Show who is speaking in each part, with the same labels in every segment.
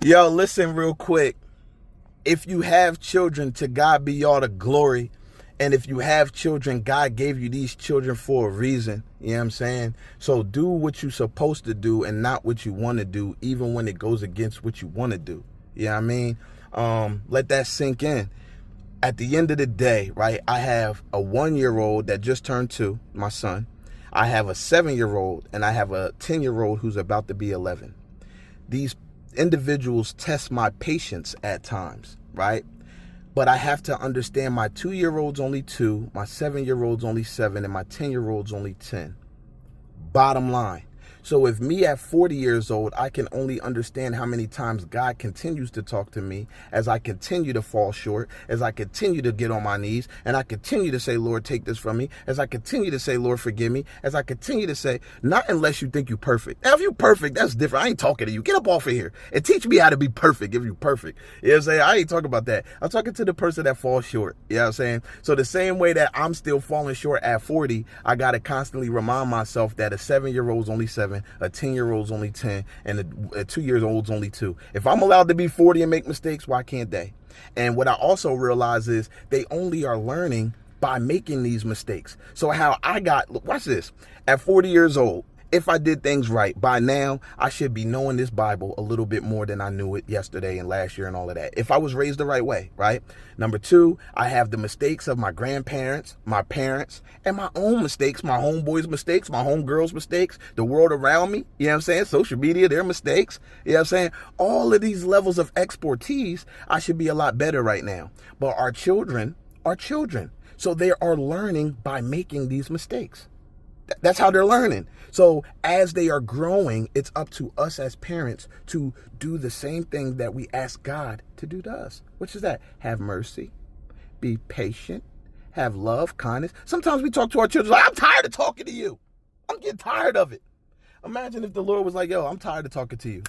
Speaker 1: Yo, listen real quick. If you have children, to God be all the glory. And if you have children, God gave you these children for a reason. You know what I'm saying? So do what you're supposed to do and not what you want to do, even when it goes against what you want to do. You know what I mean? Let that sink in. At the end of the day, right, I have a 1-year-old that just turned 2, my son. I have a 7-year-old and I have a 10-year-old who's about to be 11. These individuals test my patience at times, right? But I have to understand my 2-year-old's only 2, my 7-year-old's only 7, and my 10-year-old's only 10. Bottom line. So if me at 40 years old, I can only understand how many times God continues to talk to me as I continue to fall short, as I continue to get on my knees, and I continue to say, Lord, take this from me, as I continue to say, Lord, forgive me, as I continue to say, not unless you think you're perfect. Now, if you're perfect, that's different. I ain't talking to you. Get up off of here and teach me how to be perfect if you're perfect. You know what I'm saying? I ain't talking about that. I'm talking to the person that falls short. You know what I'm saying? So the same way that I'm still falling short at 40, I got to constantly remind myself that a 7-year-old's only 7, a 10-year-old's only 10, and a 2-year-old's only 2. If I'm allowed to be 40 and make mistakes, why can't they? And what I also realize is they only are learning by making these mistakes. So how I got, watch this, at 40 years old, if I did things right, by now, I should be knowing this Bible a little bit more than I knew it yesterday and last year and all of that. If I was raised the right way, right? Number 2, I have the mistakes of my grandparents, my parents, and my own mistakes, my homeboys' mistakes, my homegirls' mistakes, the world around me, you know what I'm saying? Social media, their mistakes, you know what I'm saying? All of these levels of expertise, I should be a lot better right now. But our children are children. So they are learning by making these mistakes. That's how they're learning. So as they are growing, it's up to us as parents to do the same thing that we ask God to do to us, which is that have mercy, be patient, have love, kindness. Sometimes we talk to our children like, I'm tired of talking to you. I'm getting tired of it. Imagine if the Lord was like, yo, I'm tired of talking to you,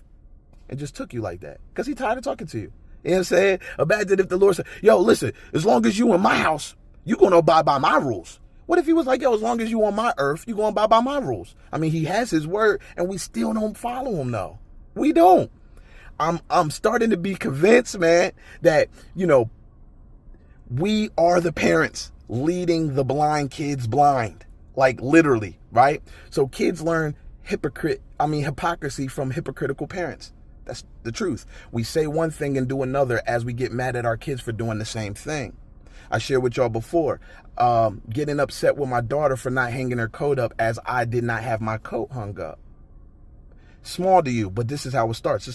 Speaker 1: and just took you like that because he's tired of talking to you. You know what I'm saying? Imagine if the Lord said, yo, listen, as long as you in my house, you're going to abide by my rules. What if he was like, yo, as long as you on my earth, you going to abide by my rules? I mean, he has his word, and we still don't follow him, though. We don't. I'm starting to be convinced, man, that, you know, we are the parents leading the blind kids blind. Like, literally, right? So kids learn hypocrisy from hypocritical parents. That's the truth. We say one thing and do another as we get mad at our kids for doing the same thing. I shared with y'all before, getting upset with my daughter for not hanging her coat up as I did not have my coat hung up. Small to you, but this is how it starts.